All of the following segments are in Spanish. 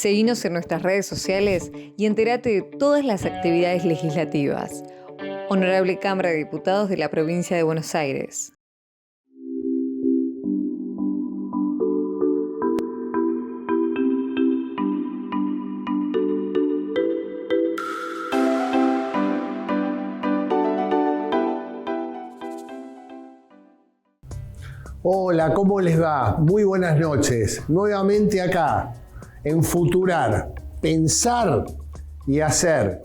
Seguinos en nuestras redes sociales y entérate de todas las actividades legislativas. Honorable Cámara de Diputados de la Provincia de Buenos Aires. Hola, ¿cómo les va? Muy buenas noches. Nuevamente acá, en Futurar, pensar y hacer,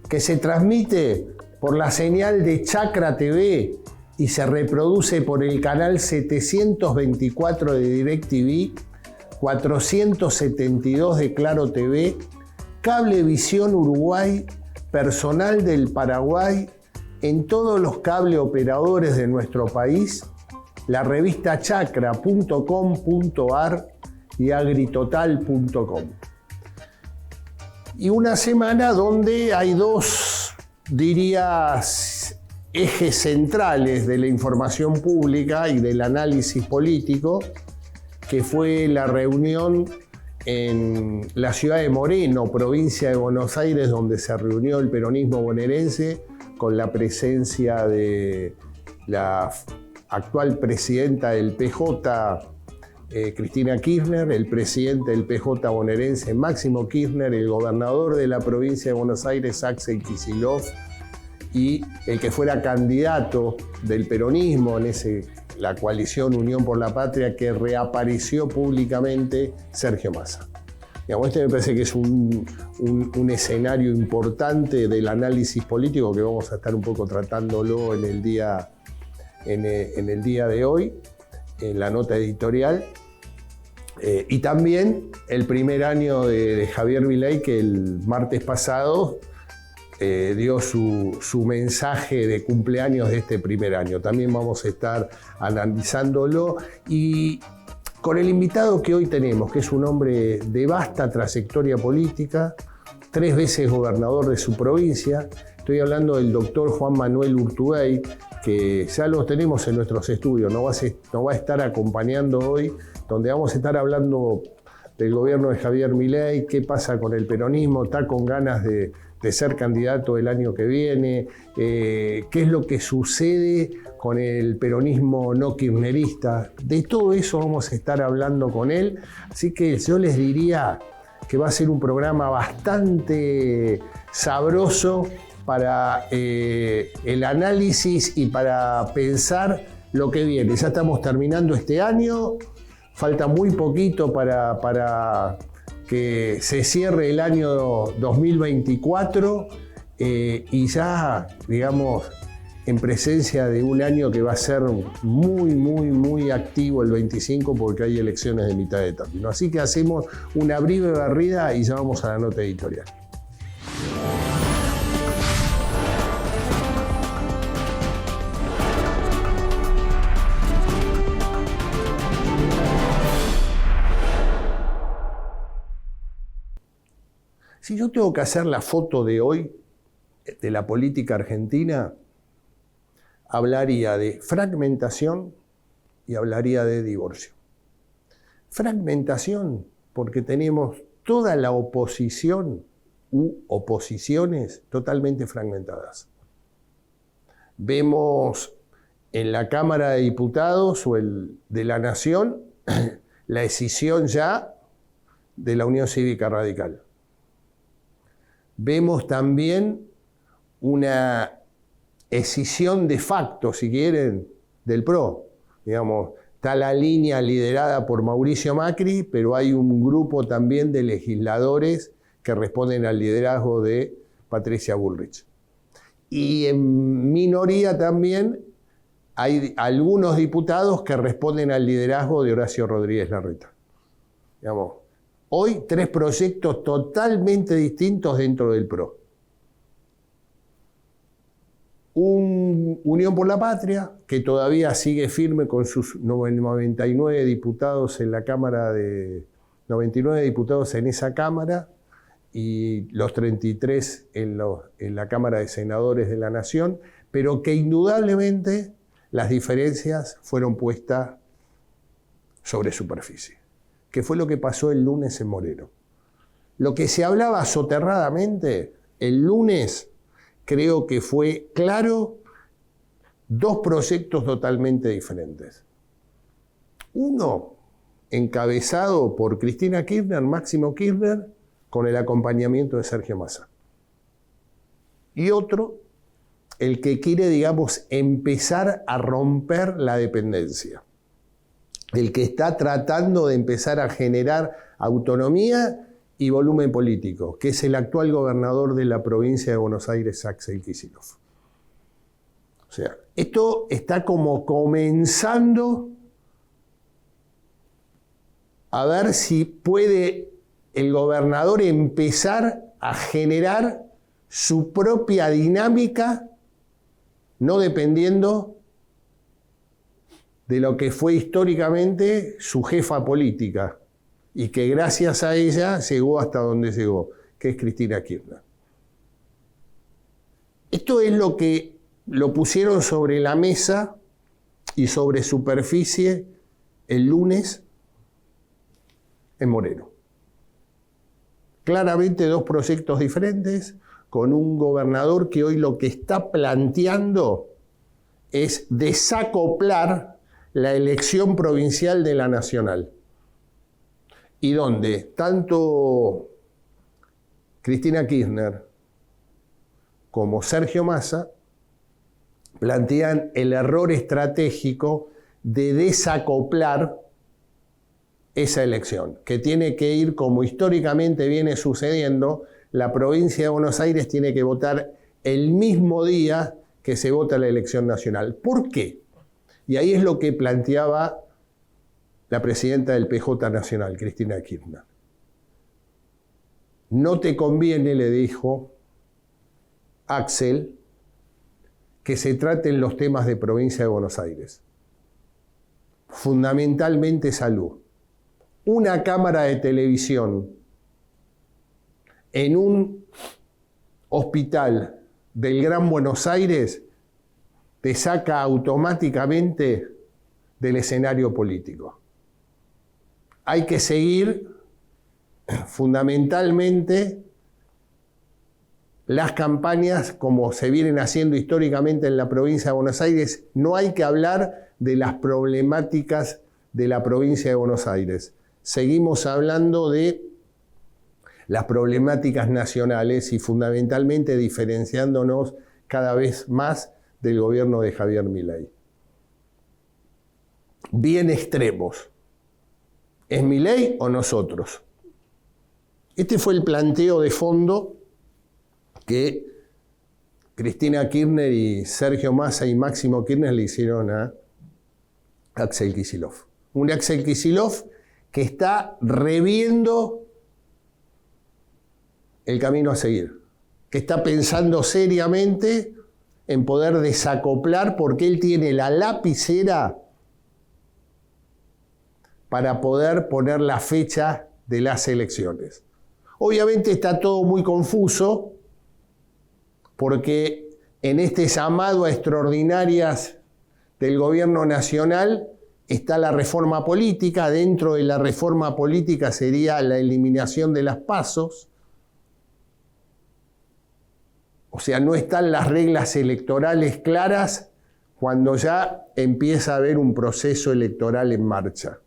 que se transmite por la señal de Chacra TV y se reproduce por el canal 724 de DirecTV, 472 de Claro TV, Cablevisión Uruguay, Personal del Paraguay, en todos los cable operadores de nuestro país, la revista chacra.com.ar y agritotal.com. Y una semana donde hay dos, dirías, ejes centrales de la información pública y del análisis político, que fue la reunión en la ciudad de Moreno, provincia de Buenos Aires, donde se reunió el peronismo bonaerense con la presencia de la actual presidenta del PJ, Cristina Kirchner, el presidente del PJ bonaerense, Máximo Kirchner, el gobernador de la provincia de Buenos Aires, Axel Kicillof, y el que fuera candidato del peronismo en la coalición Unión por la Patria, que reapareció públicamente, Sergio Massa. Este me parece que es un escenario importante del análisis político que vamos a estar un poco tratándolo en el día de hoy, en la nota editorial, y también el primer año de Javier Milei, que el martes pasado dio su mensaje de cumpleaños de este primer año. También vamos a estar analizándolo y con el invitado que hoy tenemos, que es un hombre de vasta trayectoria política, 3 veces gobernador de su provincia. Estoy hablando del doctor Juan Manuel Urtubey, que ya lo tenemos en nuestros estudios, nos va a estar acompañando hoy, donde vamos a estar hablando del gobierno de Javier Milei, qué pasa con el peronismo, está con ganas de ser candidato el año que viene, qué es lo que sucede con el peronismo no kirchnerista. De todo eso vamos a estar hablando con él, así que yo les diría que va a ser un programa bastante sabroso para el análisis y para pensar lo que viene. Ya estamos terminando este año, falta muy poquito para que se cierre el año 2024 y ya, digamos, en presencia de un año que va a ser muy, muy, muy activo el 25 porque hay elecciones de mitad de término. Así que hacemos una breve barrida y ya vamos a la nota editorial. Si yo tengo que hacer la foto de hoy de la política argentina, hablaría de fragmentación y hablaría de divorcio. Fragmentación porque tenemos toda la oposición u oposiciones totalmente fragmentadas. Vemos en la Cámara de Diputados o de la Nación la escisión ya de la Unión Cívica Radical. Vemos también una escisión de facto, si quieren, del PRO. Digamos, está la línea liderada por Mauricio Macri, pero hay un grupo también de legisladores que responden al liderazgo de Patricia Bullrich. Y en minoría también hay algunos diputados que responden al liderazgo de Horacio Rodríguez Larreta. Digamos, hoy 3 proyectos totalmente distintos dentro del PRO. Un Unión por la Patria, que todavía sigue firme con sus 99 diputados en la Cámara 99 diputados en esa Cámara y los 33 en la Cámara de Senadores de la Nación, pero que indudablemente las diferencias fueron puestas sobre superficie, que fue lo que pasó el lunes en Moreno. Lo que se hablaba soterradamente el lunes, creo que fue claro, dos proyectos totalmente diferentes. Uno, encabezado por Cristina Kirchner, Máximo Kirchner, con el acompañamiento de Sergio Massa. Y otro, el que quiere, digamos, empezar a romper la dependencia. El que está tratando de empezar a generar autonomía y volumen político, que es el actual gobernador de la provincia de Buenos Aires, Axel Kicillof. O sea, esto está como comenzando a ver si puede el gobernador empezar a generar su propia dinámica, no dependiendo de lo que fue históricamente su jefa política, y que gracias a ella llegó hasta donde llegó, que es Cristina Kirchner. Esto es lo que lo pusieron sobre la mesa y sobre superficie el lunes en Moreno. Claramente dos proyectos diferentes, con un gobernador que hoy lo que está planteando es desacoplar la elección provincial de la nacional. Y donde tanto Cristina Kirchner como Sergio Massa plantean el error estratégico de desacoplar esa elección, que tiene que ir como históricamente viene sucediendo. La provincia de Buenos Aires tiene que votar el mismo día que se vota la elección nacional. ¿Por qué? Y ahí es lo que planteaba la presidenta del PJ Nacional, Cristina Kirchner. No te conviene, le dijo Axel, que se traten los temas de provincia de Buenos Aires. Fundamentalmente salud. Una cámara de televisión en un hospital del Gran Buenos Aires te saca automáticamente del escenario político. Hay que seguir fundamentalmente las campañas como se vienen haciendo históricamente en la provincia de Buenos Aires. No hay que hablar de las problemáticas de la provincia de Buenos Aires. Seguimos hablando de las problemáticas nacionales y fundamentalmente diferenciándonos cada vez más del gobierno de Javier Milei. Bien extremos. ¿Es Milei o nosotros? Este fue el planteo de fondo que Cristina Kirchner y Sergio Massa y Máximo Kirchner le hicieron a Axel Kicillof. Un Axel Kicillof que está reviendo el camino a seguir, que está pensando seriamente en poder desacoplar porque él tiene la lapicera para poder poner la fecha de las elecciones. Obviamente está todo muy confuso porque en este llamado a extraordinarias del gobierno nacional está la reforma política. Dentro de la reforma política sería la eliminación de las PASOs. O sea, no están las reglas electorales claras cuando ya empieza a haber un proceso electoral en marcha.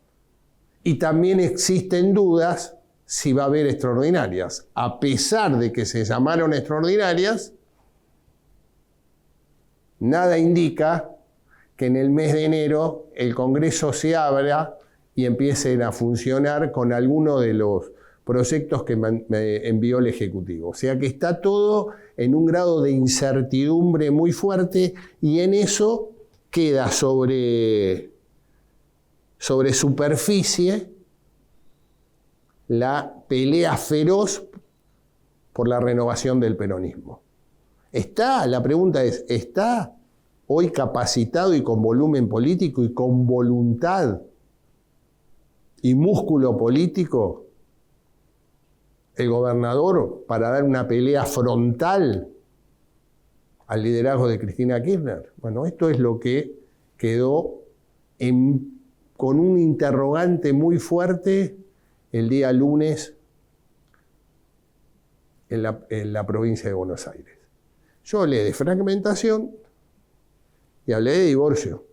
Y también existen dudas si va a haber extraordinarias. A pesar de que se llamaron extraordinarias, nada indica que en el mes de enero el Congreso se abra y empiecen a funcionar con alguno de los proyectos que me envió el Ejecutivo. O sea que está todo en un grado de incertidumbre muy fuerte y en eso queda sobre superficie la pelea feroz por la renovación del peronismo. La pregunta es, ¿está hoy capacitado y con volumen político y con voluntad y músculo político el gobernador para dar una pelea frontal al liderazgo de Cristina Kirchner? Bueno, esto es lo que quedó con un interrogante muy fuerte el día lunes en la provincia de Buenos Aires. Yo hablé de fragmentación y hablé de divorcio.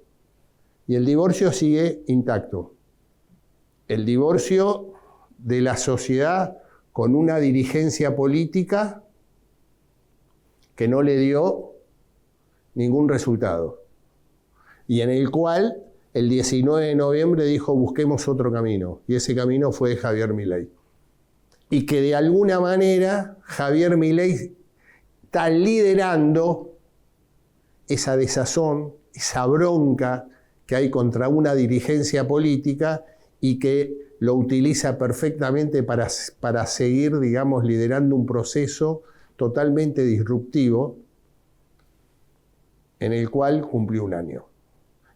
Y el divorcio sigue intacto. El divorcio de la sociedad con una dirigencia política que no le dio ningún resultado. Y en el cual el 19 de noviembre dijo busquemos otro camino. Y ese camino fue de Javier Milei. Y que de alguna manera Javier Milei está liderando esa desazón, esa bronca que hay contra una dirigencia política y que lo utiliza perfectamente para seguir, digamos, liderando un proceso totalmente disruptivo en el cual cumplió un año.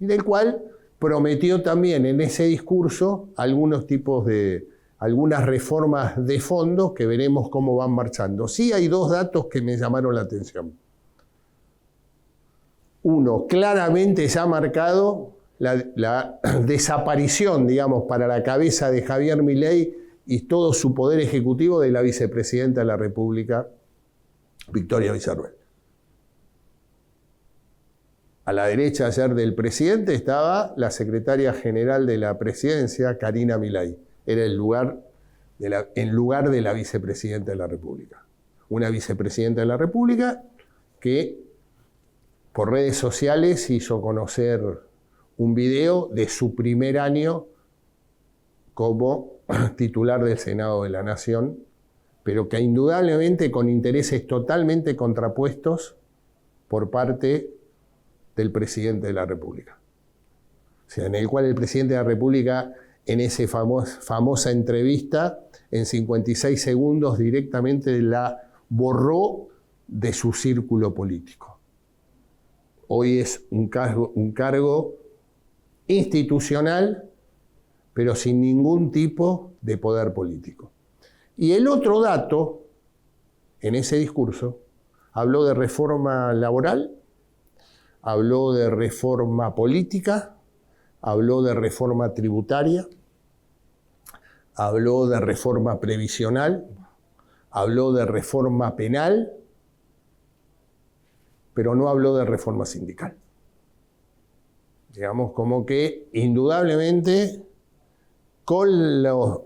Y del cual prometió también en ese discurso algunas reformas de fondo que veremos cómo van marchando. Sí hay dos datos que me llamaron la atención. Uno, claramente se ha marcado la desaparición, digamos, para la cabeza de Javier Milei y todo su poder ejecutivo de la vicepresidenta de la República, Victoria Villarruel. A la derecha ayer del presidente estaba la secretaria general de la presidencia, Karina Milei. Era en lugar de la vicepresidenta de la República. Una vicepresidenta de la República que por redes sociales hizo conocer un video de su primer año como titular del Senado de la Nación, pero que indudablemente con intereses totalmente contrapuestos por parte del presidente de la República. O sea, en el cual el presidente de la República, en esa famosa entrevista, en 56 segundos directamente la borró de su círculo político. Hoy es un cargo institucional, pero sin ningún tipo de poder político. Y el otro dato, en ese discurso, habló de reforma laboral, habló de reforma política, habló de reforma tributaria, habló de reforma previsional, habló de reforma penal, pero no habló de reforma sindical. Digamos, como que indudablemente con los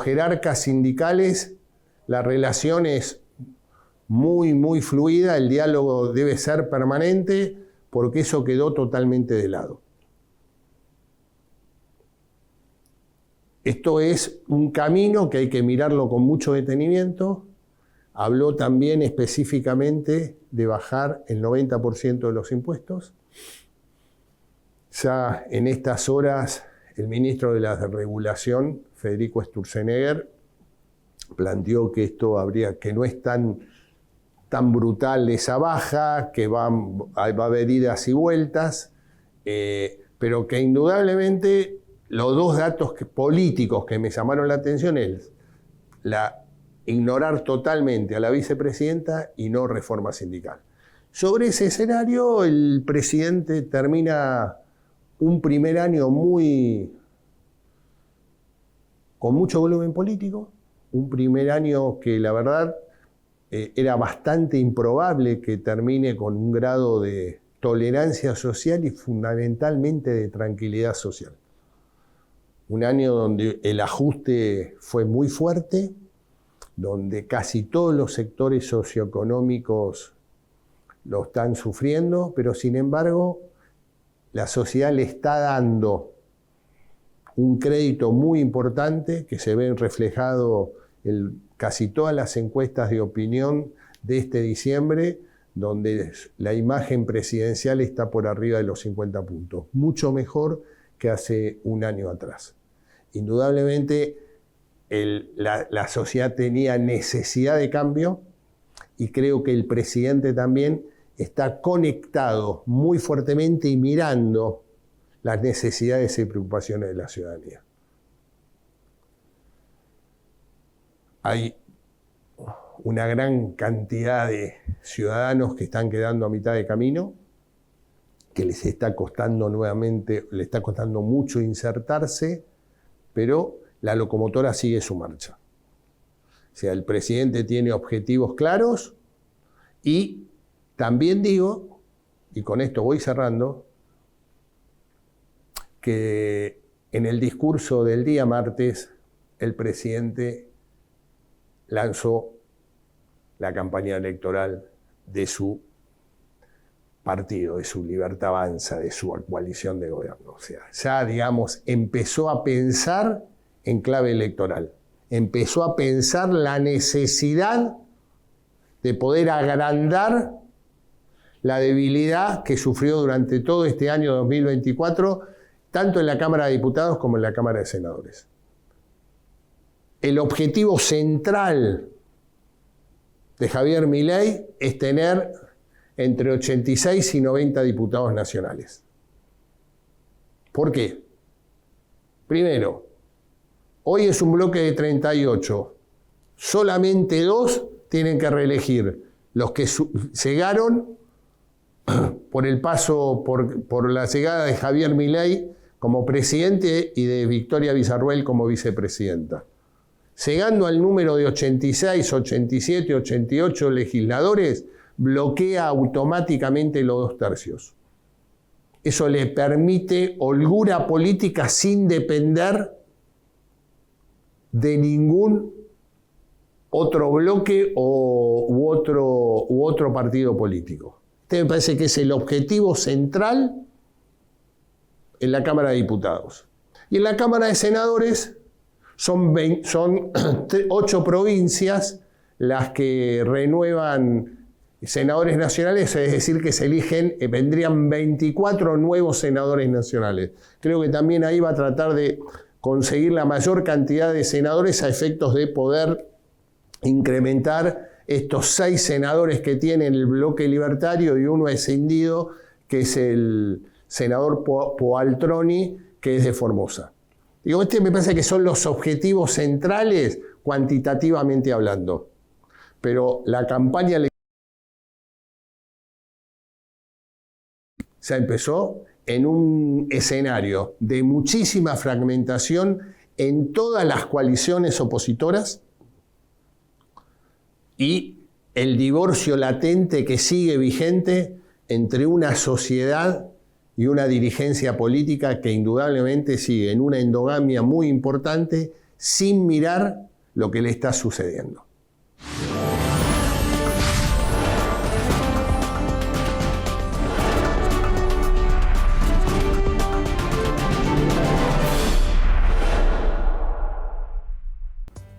jerarcas sindicales la relación es muy, muy fluida, el diálogo debe ser permanente, porque eso quedó totalmente de lado. Esto es un camino que hay que mirarlo con mucho detenimiento. Habló también específicamente de bajar el 90% de los impuestos. Ya en estas horas el ministro de la Regulación, Federico Sturzenegger, planteó que que no es tan brutal esa baja, que va a haber idas y vueltas, pero que indudablemente los dos datos políticos que me llamaron la atención es ignorar totalmente a la vicepresidenta y no reforma sindical. Sobre ese escenario, el presidente termina un primer año con mucho volumen político, un primer año que la verdad era bastante improbable que termine con un grado de tolerancia social y fundamentalmente de tranquilidad social. Un año donde el ajuste fue muy fuerte, donde casi todos los sectores socioeconómicos lo están sufriendo, pero sin embargo la sociedad le está dando un crédito muy importante que se ve reflejado en casi todas las encuestas de opinión de este diciembre, donde la imagen presidencial está por arriba de los 50 puntos, mucho mejor que hace un año atrás. Indudablemente la sociedad tenía necesidad de cambio y creo que el presidente también está conectado muy fuertemente y mirando las necesidades y preocupaciones de la ciudadanía. Hay una gran cantidad de ciudadanos que están quedando a mitad de camino, que les está costando mucho insertarse, pero la locomotora sigue su marcha. sea, el presidente tiene objetivos claros y también digo, y con esto voy cerrando, que en el discurso del día martes el presidente lanzó la campaña electoral de su partido, de su Libertad Avanza, de su coalición de gobierno. O sea, ya, digamos, empezó a pensar en clave electoral. Empezó a pensar la necesidad de poder agrandar la debilidad que sufrió durante todo este año 2024, tanto en la Cámara de Diputados como en la Cámara de Senadores. El objetivo central de Javier Milei es tener entre 86 y 90 diputados nacionales. ¿Por qué? Primero, hoy es un bloque de 38. Solamente 2 tienen que reelegir. Los que llegaron por el paso, por la llegada de Javier Milei como presidente y de Victoria Villarruel como vicepresidenta. Llegando al número de 86, 87, 88 legisladores, bloquea automáticamente los 2/3. Eso le permite holgura política sin depender de ningún otro bloque u otro partido político. Este me parece que es el objetivo central en la Cámara de Diputados. Y en la Cámara de Senadores son 8 provincias las que renuevan senadores nacionales, es decir, que se eligen, vendrían 24 nuevos senadores nacionales. Creo que también ahí va a tratar de conseguir la mayor cantidad de senadores a efectos de poder incrementar estos 6 senadores que tiene el bloque libertario y uno escindido, que es el senador Poaltroni, que es de Formosa. Digo, me parece que son los objetivos centrales cuantitativamente hablando. Pero la campaña ya empezó en un escenario de muchísima fragmentación en todas las coaliciones opositoras y el divorcio latente que sigue vigente entre una sociedad y una dirigencia política que indudablemente sigue en una endogamia muy importante sin mirar lo que le está sucediendo.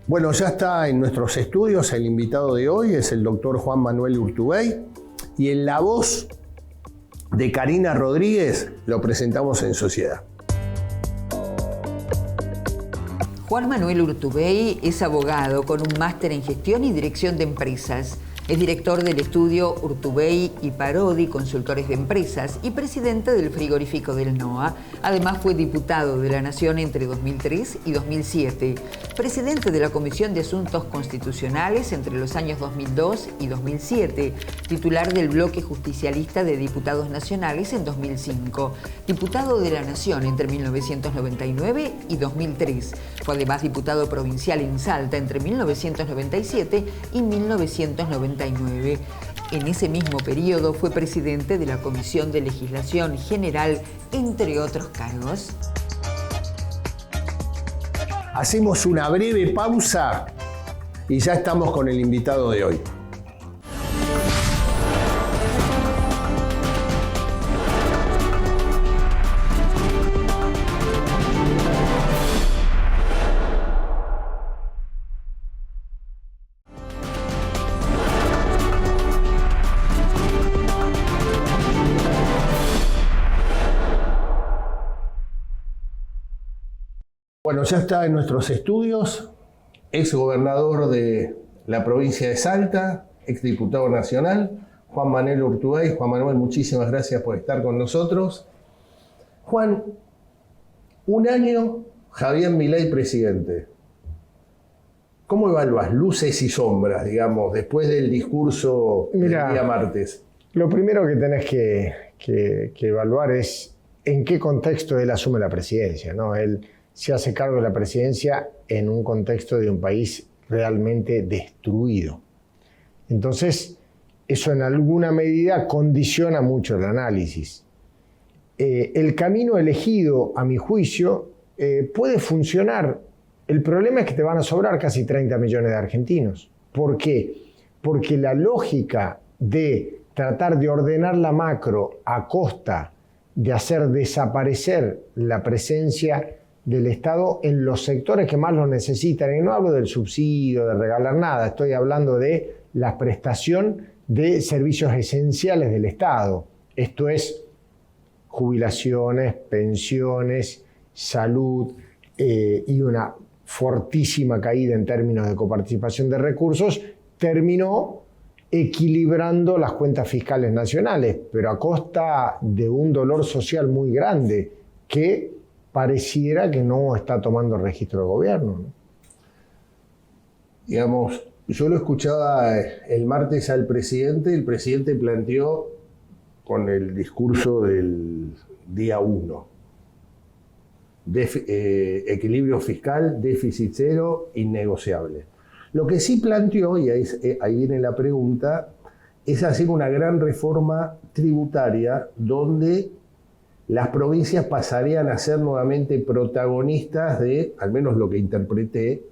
Bueno, ya está en nuestros estudios el invitado de hoy, es el doctor Juan Manuel Urtubey, y en la voz de Karina Rodríguez lo presentamos en Sociedad. Juan Manuel Urtubey es abogado con un máster en gestión y dirección de empresas. Es director del estudio Urtubey y Parodi, consultores de empresas, y presidente del frigorífico del NOA. Además fue diputado de la Nación entre 2003 y 2007, presidente de la Comisión de Asuntos Constitucionales entre los años 2002 y 2007, titular del bloque justicialista de diputados nacionales en 2005, diputado de la Nación entre 1999 y 2003. Fue además diputado provincial en Salta entre 1997 y 1999. En ese mismo periodo fue presidente de la Comisión de Legislación General, entre otros cargos. Hacemos una breve pausa y ya estamos con el invitado de hoy. Bueno, ya está en nuestros estudios, ex gobernador de la provincia de Salta, ex diputado nacional, Juan Manuel Urtubey. Juan Manuel, muchísimas gracias por estar con nosotros. Juan, un año Javier Milei presidente. ¿Cómo evalúas luces y sombras, digamos, después del discurso del día martes? Lo primero que tenés que evaluar es en qué contexto él asume la presidencia, ¿no? Él se hace cargo de la presidencia en un contexto de un país realmente destruido. Entonces, eso en alguna medida condiciona mucho el análisis. El camino elegido, a mi juicio, puede funcionar. El problema es que te van a sobrar casi 30 millones de argentinos. ¿Por qué? Porque la lógica de tratar de ordenar la macro a costa de hacer desaparecer la presencia del Estado en los sectores que más lo necesitan, y no hablo del subsidio, de regalar nada, estoy hablando de la prestación de servicios esenciales del Estado. Esto es jubilaciones, pensiones, salud y una fortísima caída en términos de coparticipación de recursos, terminó equilibrando las cuentas fiscales nacionales, pero a costa de un dolor social muy grande que pareciera que no está tomando registro el gobierno, ¿no? Digamos, yo lo escuchaba el martes al presidente, el presidente planteó con el discurso del día 1, equilibrio fiscal, déficit cero, innegociable. Lo que sí planteó, y ahí viene la pregunta, es hacer una gran reforma tributaria donde las provincias pasarían a ser nuevamente protagonistas de, al menos lo que interpreté,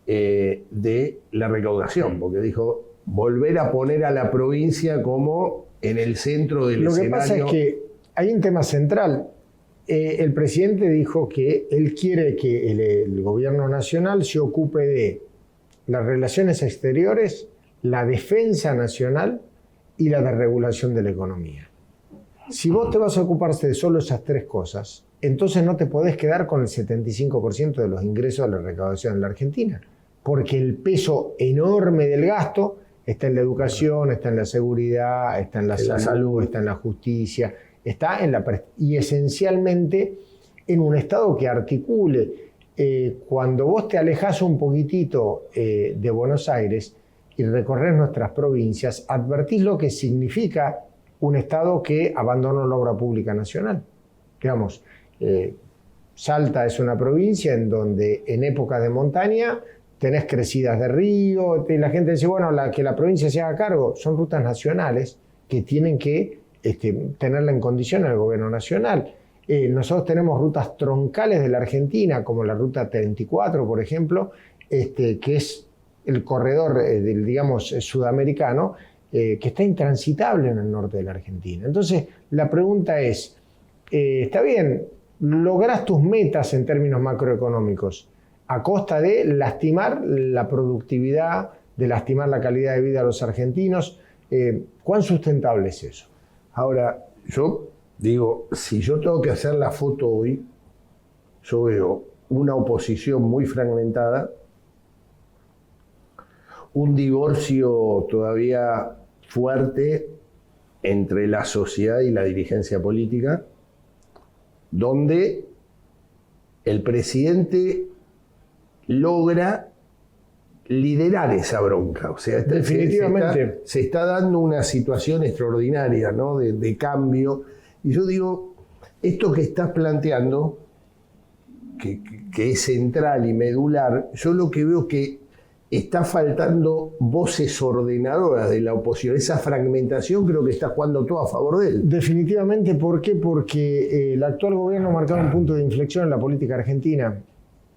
de la recaudación, porque dijo volver a poner a la provincia como en el centro del escenario. Lo que pasa es que hay un tema central. El presidente dijo que él quiere que el gobierno nacional se ocupe de las relaciones exteriores, la defensa nacional y la desregulación de la economía. Si vos te vas a ocuparte de solo esas tres cosas, entonces no te podés quedar con el 75% de los ingresos de la recaudación en la Argentina, porque el peso enorme del gasto está en la educación, está en la seguridad, está en la salud, está en la justicia, está en y esencialmente en un Estado que articule. Cuando vos te alejás un poquitito de Buenos Aires y recorres nuestras provincias, advertís lo que significa un Estado que abandonó la obra pública nacional. Digamos, Salta es una provincia en donde en épocas de montaña tenés crecidas de río, la gente dice, bueno, que la provincia se haga cargo. Son rutas nacionales que tienen que tenerla en condiciones el gobierno nacional. Nosotros tenemos rutas troncales de la Argentina, como la ruta 34, por ejemplo, que es el corredor, digamos, sudamericano, que está intransitable en el norte de la Argentina. Entonces, la pregunta es, está bien, lográs tus metas en términos macroeconómicos a costa de lastimar la productividad, de lastimar la calidad de vida de los argentinos. ¿Cuán sustentable es eso? Ahora, yo digo, si yo tengo que hacer la foto hoy, yo veo una oposición muy fragmentada, un divorcio todavía fuerte entre la sociedad y la dirigencia política, donde el presidente logra liderar esa bronca. O sea, definitivamente se está dando una situación extraordinaria, ¿no? de cambio. Y yo digo, esto que estás planteando, que es central y medular, yo lo que veo que está faltando voces ordenadoras de la oposición. Esa fragmentación creo que está jugando todo a favor de él. Definitivamente. ¿Por qué? Porque el actual gobierno ha marcado un punto de inflexión en la política argentina.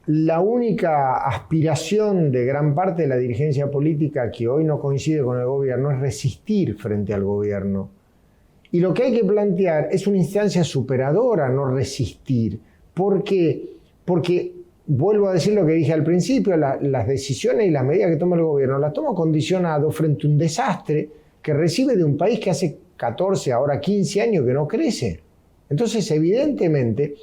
La única aspiración de gran parte de la dirigencia política que hoy no coincide con el gobierno es resistir frente al gobierno. Y lo que hay que plantear es una instancia superadora, no resistir. ¿Por qué? Porque, vuelvo a decir lo que dije al principio, las decisiones y las medidas que toma el gobierno las toma condicionado frente a un desastre que recibe de un país que hace 14, ahora 15 años que no crece. Entonces, evidentemente,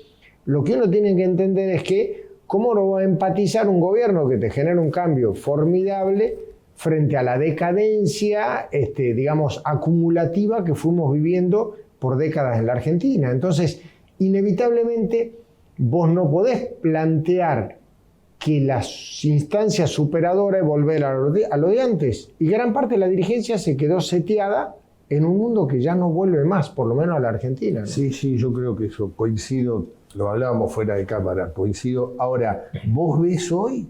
lo que uno tiene que entender es que ¿cómo no va a empatizar un gobierno que te genera un cambio formidable frente a la decadencia, digamos, acumulativa que fuimos viviendo por décadas en la Argentina? Entonces, inevitablemente, vos no podés plantear que las instancias superadoras es volver a lo de antes. Y gran parte de la dirigencia se quedó seteada en un mundo que ya no vuelve más, por lo menos a la Argentina, ¿no? Sí, yo creo que eso coincido. Lo hablábamos fuera de cámara, coincido. Ahora, ¿vos ves hoy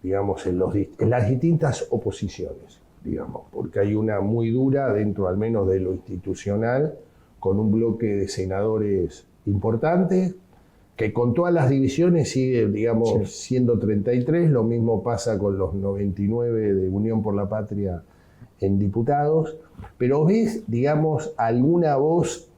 digamos, en las distintas oposiciones, digamos, porque hay una muy dura dentro al menos de lo institucional, con un bloque de senadores importantes, que con todas las divisiones sigue, digamos, siendo 33, lo mismo pasa con los 99 de Unión por la Patria en diputados, pero ¿ves, digamos, alguna voz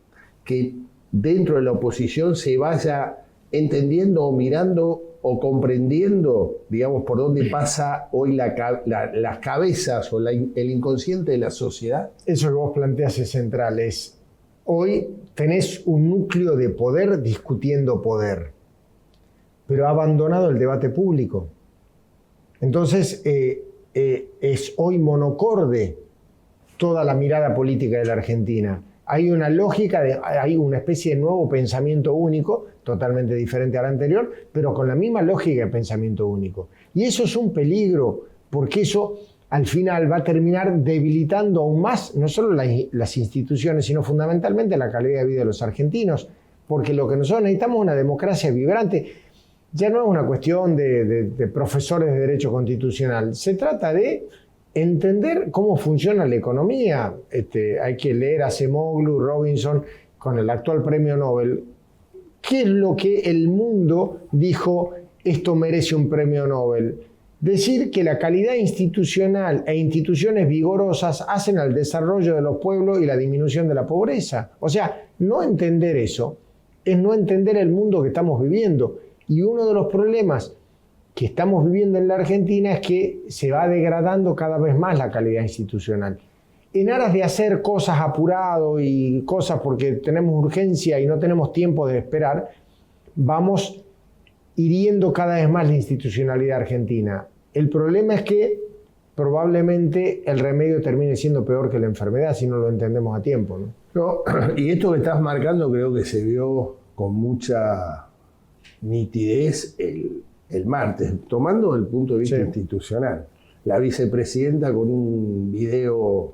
que dentro de la oposición se vaya entendiendo o mirando o comprendiendo, digamos, por dónde pasa hoy las cabezas o el inconsciente de la sociedad? Eso que vos planteas es central. Hoy tenés un núcleo de poder discutiendo poder, pero ha abandonado el debate público. Entonces, es hoy monocorde toda la mirada política de la Argentina. Hay una lógica, hay una especie de nuevo pensamiento único, totalmente diferente al anterior, pero con la misma lógica de pensamiento único. Y eso es un peligro, porque eso al final va a terminar debilitando aún más, no solo las instituciones, sino fundamentalmente la calidad de vida de los argentinos, porque lo que nosotros necesitamos es una democracia vibrante. Ya no es una cuestión de profesores de derecho constitucional, se trata de entender cómo funciona la economía. Hay que leer a Acemoglu, Robinson, con el actual premio Nobel. ¿Qué es lo que el mundo dijo, esto merece un premio Nobel? Decir que la calidad institucional e instituciones vigorosas hacen al desarrollo de los pueblos y la disminución de la pobreza. O sea, no entender eso es no entender el mundo que estamos viviendo. Y uno de los problemas que estamos viviendo en la Argentina es que se va degradando cada vez más la calidad institucional. En aras de hacer cosas apurado y cosas porque tenemos urgencia y no tenemos tiempo de esperar, vamos hiriendo cada vez más la institucionalidad argentina. El problema es que probablemente el remedio termine siendo peor que la enfermedad si no lo entendemos a tiempo, ¿no? Y esto que estás marcando creo que se vio con mucha nitidez el martes, tomando el punto de vista institucional. La vicepresidenta con un video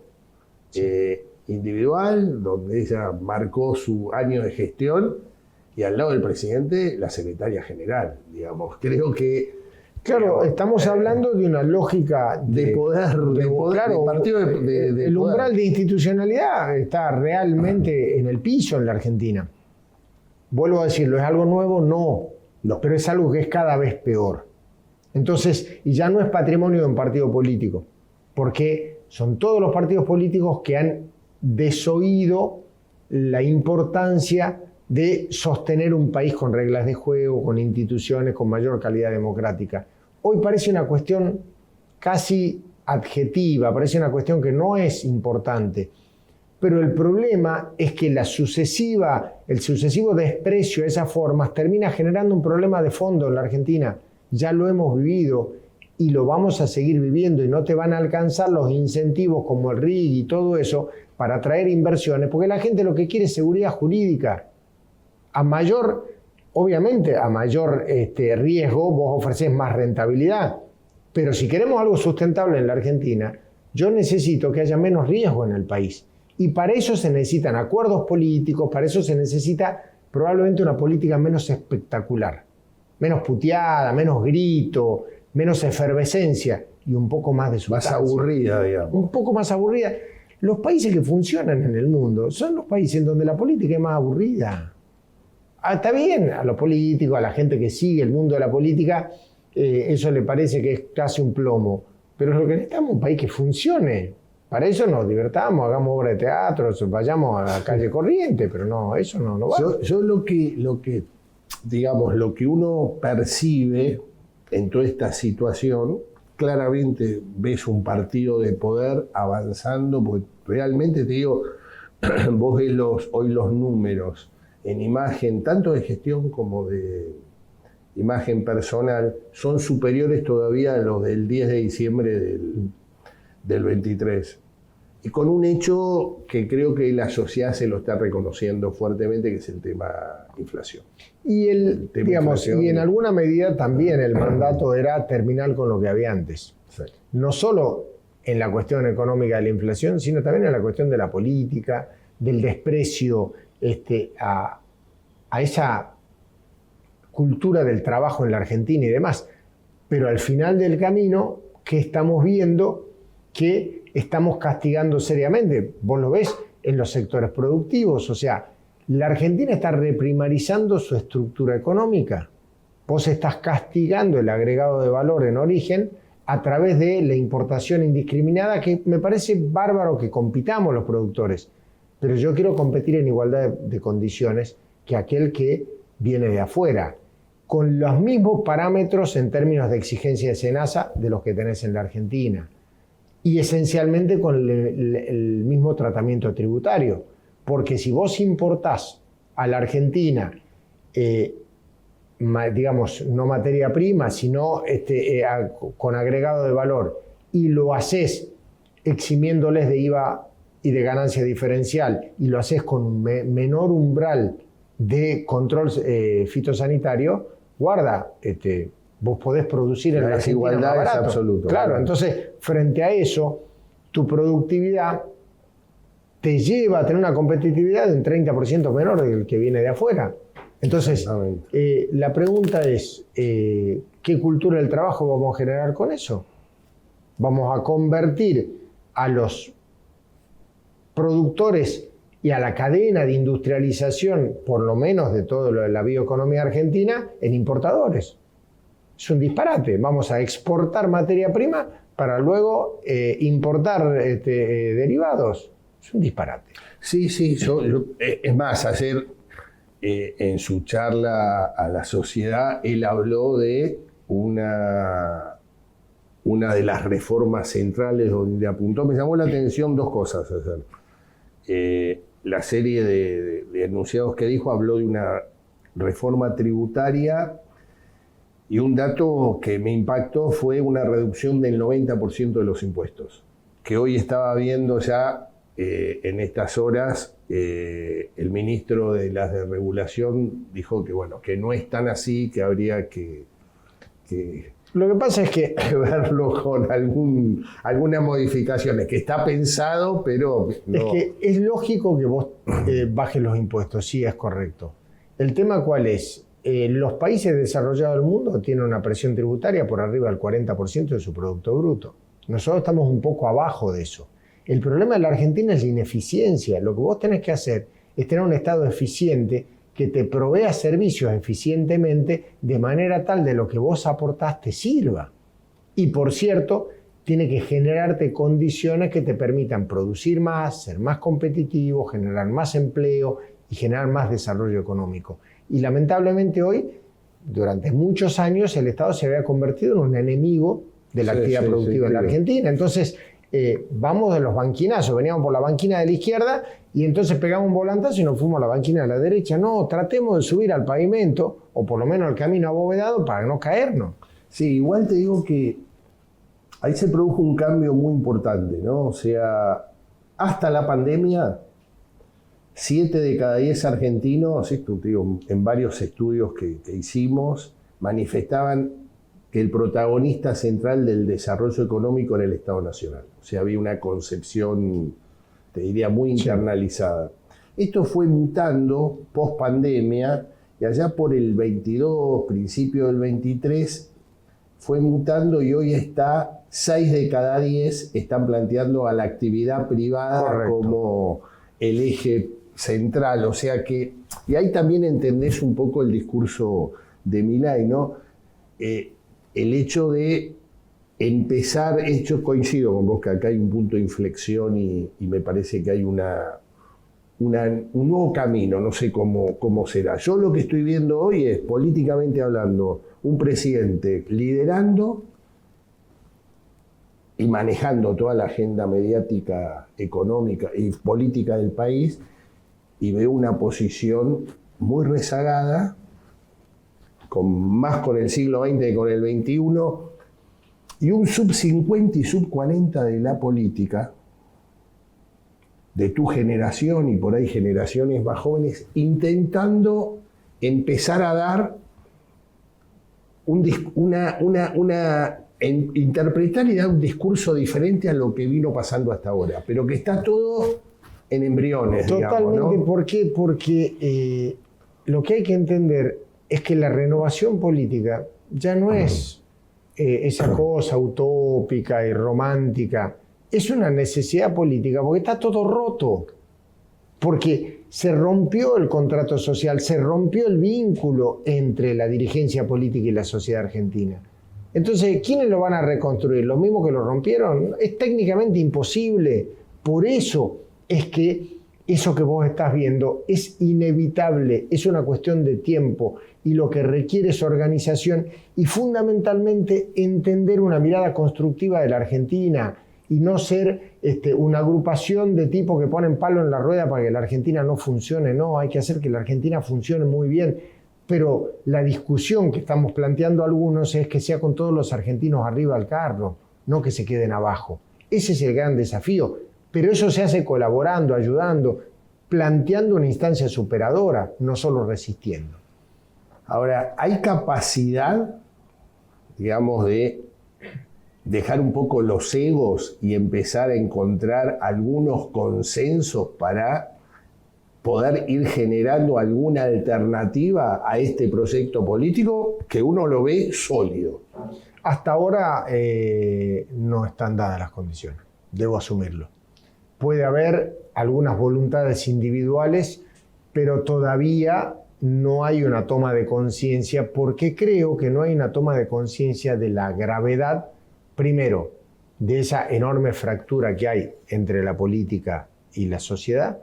individual donde ella marcó su año de gestión y al lado del presidente la secretaria general, digamos. Creo que claro, estamos hablando de una lógica de poder, claro, de partido de el poder. umbral de institucionalidad está realmente en el piso en la Argentina. Vuelvo a decirlo, ¿es algo nuevo? No, pero es algo que es cada vez peor. Entonces, y ya no es patrimonio de un partido político, porque son todos los partidos políticos que han desoído la importancia de sostener un país con reglas de juego, con instituciones, con mayor calidad democrática. Hoy parece una cuestión casi adjetiva, parece una cuestión que no es importante. Pero el problema es que el sucesivo desprecio a esas formas termina generando un problema de fondo en la Argentina. Ya lo hemos vivido y lo vamos a seguir viviendo y no te van a alcanzar los incentivos como el RIG y todo eso para atraer inversiones, porque la gente lo que quiere es seguridad jurídica. Obviamente a mayor riesgo vos ofrecés más rentabilidad, pero si queremos algo sustentable en la Argentina, yo necesito que haya menos riesgo en el país. Y para eso se necesitan acuerdos políticos, para eso se necesita probablemente una política menos espectacular, menos puteada, menos grito, menos efervescencia y un poco más de sustancia. Más aburrida, digamos. Un poco más aburrida. Los países que funcionan en el mundo son los países en donde la política es más aburrida. Está bien, a los políticos, a la gente que sigue el mundo de la política, eso le parece que es casi un plomo. Pero lo que necesitamos es un país que funcione. Para eso nos divertamos, hagamos obra de teatro, vayamos a la calle corriente, pero no, eso no va. Yo lo que uno percibe en toda esta situación, claramente ves un partido de poder avanzando, porque realmente te digo, vos ves hoy los números en imagen, tanto de gestión como de imagen personal, son superiores todavía a los del 10 de diciembre del 23. Y con un hecho que creo que la sociedad se lo está reconociendo fuertemente, que es el tema inflación. Y en alguna medida también el mandato era terminar con lo que había antes. Sí. No solo en la cuestión económica de la inflación, sino también en la cuestión de la política, del desprecio a esa cultura del trabajo en la Argentina y demás. Pero al final del camino, ¿qué estamos viendo? Que estamos castigando seriamente. Vos lo ves en los sectores productivos. O sea, la Argentina está reprimarizando su estructura económica. Vos estás castigando el agregado de valor en origen a través de la importación indiscriminada, que me parece bárbaro que compitamos los productores. Pero yo quiero competir en igualdad de condiciones que aquel que viene de afuera, con los mismos parámetros en términos de exigencia de SENASA de los que tenés en la Argentina. Y esencialmente con el mismo tratamiento tributario. Porque si vos importás a la Argentina, digamos, no materia prima, sino con agregado de valor, y lo haces eximiéndoles de IVA y de ganancia diferencial, y lo haces con un menor umbral de control fitosanitario, guarda, vos podés producir en la Argentina más barato. Es absoluta. Claro, entonces, frente a eso, tu productividad te lleva a tener una competitividad de un 30% menor del que viene de afuera. Entonces, la pregunta es, ¿qué cultura del trabajo vamos a generar con eso? Vamos a convertir a los productores y a la cadena de industrialización, por lo menos de toda la bioeconomía argentina, en importadores. Es un disparate. Vamos a exportar materia prima para luego importar derivados. Es un disparate. Sí, es más, ayer en su charla a la sociedad, él habló de una de las reformas centrales donde apuntó. Me llamó la atención dos cosas ayer. La serie de enunciados que dijo habló de una reforma tributaria, y un dato que me impactó fue una reducción del 90% de los impuestos, que hoy estaba viendo ya en estas horas. El ministro de las de regulación dijo que, bueno, que no es tan así, que habría que Lo que pasa es que verlo con algunas modificaciones, que está pensado, pero no. Es que es lógico que vos bajes los impuestos, sí, es correcto. El tema ¿cuál es? Los países desarrollados del mundo tienen una presión tributaria por arriba del 40% de su Producto Bruto. Nosotros estamos un poco abajo de eso. El problema de la Argentina es la ineficiencia. Lo que vos tenés que hacer es tener un Estado eficiente que te provea servicios eficientemente de manera tal de lo que vos aportás te sirva. Y por cierto, tiene que generarte condiciones que te permitan producir más, ser más competitivo, generar más empleo y generar más desarrollo económico. Y lamentablemente hoy, durante muchos años, el Estado se había convertido en un enemigo de la actividad productiva en la Argentina. Entonces, vamos de los banquinazos, veníamos por la banquina de la izquierda y entonces pegamos un volantazo y nos fuimos a la banquina de la derecha. No, tratemos de subir al pavimento o por lo menos al camino abovedado para no caernos. Sí, igual te digo que ahí se produjo un cambio muy importante, ¿no? O sea, hasta la pandemia, 7 de cada 10 argentinos, esto te digo, en varios estudios que hicimos, manifestaban que el protagonista central del desarrollo económico era el Estado Nacional. O sea, había una concepción, te diría, muy internalizada. Esto fue mutando post pandemia y allá por el 22, principio del 23, fue mutando y hoy está 6 de cada 10 están planteando a la actividad privada como el eje central. O sea que, y ahí también entendés un poco el discurso de Milei, ¿no? El hecho de empezar, yo coincido con vos que acá hay un punto de inflexión y me parece que hay un nuevo camino, no sé cómo será. Yo lo que estoy viendo hoy es, políticamente hablando, un presidente liderando y manejando toda la agenda mediática, económica y política del país, y veo una posición muy rezagada, más con el siglo XX que con el XXI, y un sub 50 y sub 40 de la política, de tu generación y por ahí generaciones más jóvenes, intentando empezar a dar interpretar y dar un discurso diferente a lo que vino pasando hasta ahora, pero que está todo en embriones. Totalmente, digamos, ¿no? ¿Por qué? Porque lo que hay que entender es que la renovación política ya no es esa cosa utópica y romántica, es una necesidad política porque está todo roto, porque se rompió el contrato social, se rompió el vínculo entre la dirigencia política y la sociedad argentina. Entonces, ¿quiénes lo van a reconstruir? ¿Los mismos que lo rompieron? Es técnicamente imposible. Por eso es que eso que vos estás viendo es inevitable, es una cuestión de tiempo y lo que requiere es organización y fundamentalmente entender una mirada constructiva de la Argentina y no ser una agrupación de tipos que ponen palo en la rueda para que la Argentina no funcione. No, hay que hacer que la Argentina funcione muy bien. Pero la discusión que estamos planteando algunos es que sea con todos los argentinos arriba del carro, no que se queden abajo. Ese es el gran desafío. Pero eso se hace colaborando, ayudando, planteando una instancia superadora, no solo resistiendo. Ahora, ¿hay capacidad, digamos, de dejar un poco los egos y empezar a encontrar algunos consensos para poder ir generando alguna alternativa a este proyecto político que uno lo ve sólido? Hasta ahora no están dadas las condiciones, debo asumirlo. Puede haber algunas voluntades individuales, pero todavía no hay una toma de conciencia, porque creo que no hay una toma de conciencia de la gravedad, primero, de esa enorme fractura que hay entre la política y la sociedad,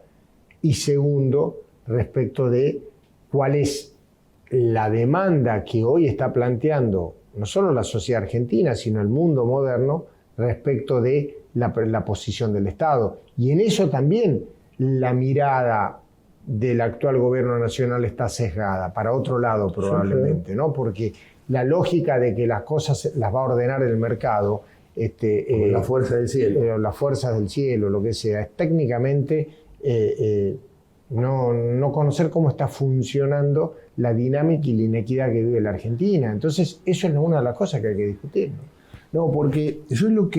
y segundo, respecto de cuál es la demanda que hoy está planteando no solo la sociedad argentina, sino el mundo moderno respecto de la posición del Estado. Y en eso también la mirada del actual gobierno nacional está sesgada, para otro lado probablemente, ¿no? Porque la lógica de que las cosas las va a ordenar el mercado, la fuerza del cielo. Las fuerzas del cielo, lo que sea, es técnicamente no conocer cómo está funcionando la dinámica y la inequidad que vive la Argentina. Entonces, eso es una de las cosas que hay que discutir, ¿no? No, porque yo es lo